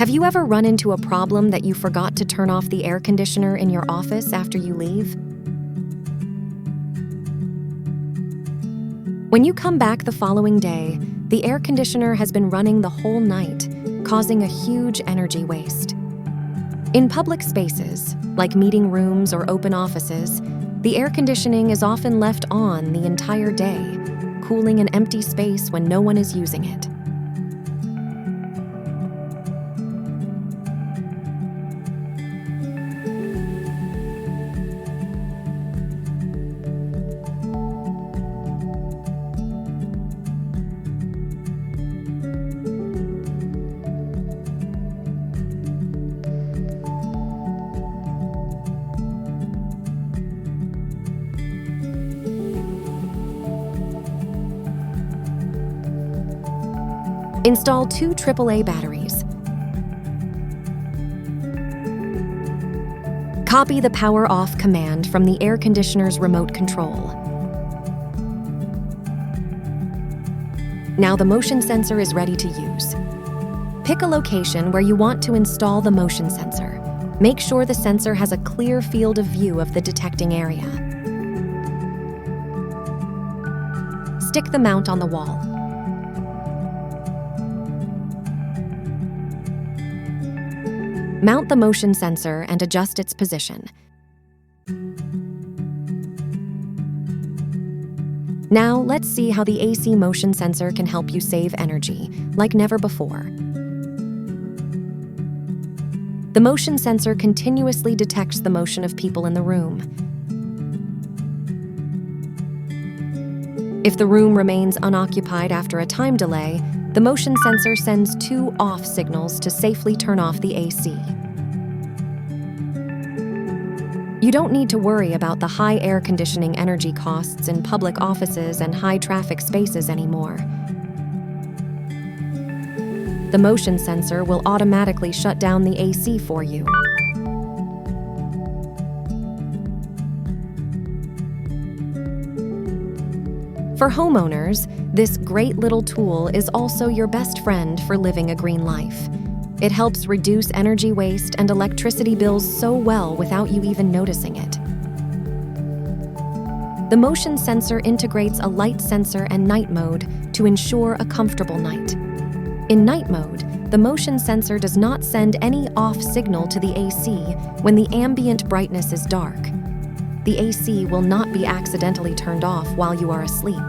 Have you ever run into a problem that you forgot to turn off the air conditioner in your office after you leave? When you come back the following day, the air conditioner has been running the whole night, causing a huge energy waste. In public spaces, like meeting rooms or open offices, the air conditioning is often left on the entire day, cooling an empty space when no one is using it. Install 2 AAA batteries. Copy the power off command from the air conditioner's remote control. Now the motion sensor is ready to use. Pick a location where you want to install the motion sensor. Make sure the sensor has a clear field of view of the detecting area. Stick the mount on the wall. Mount the motion sensor and adjust its position. Now, let's see how the AC motion sensor can help you save energy, like never before. The motion sensor continuously detects the motion of people in the room. If the room remains unoccupied after a time delay, the motion sensor sends 2 off signals to safely turn off the AC. You don't need to worry about the high air conditioning energy costs in public offices and high-traffic spaces anymore. The motion sensor will automatically shut down the AC for you. For homeowners, this great little tool is also your best friend for living a green life. It helps reduce energy waste and electricity bills so well without you even noticing it. The motion sensor integrates a light sensor and night mode to ensure a comfortable night. In night mode, the motion sensor does not send any off signal to the AC when the ambient brightness is dark. The AC will not be accidentally turned off while you are asleep.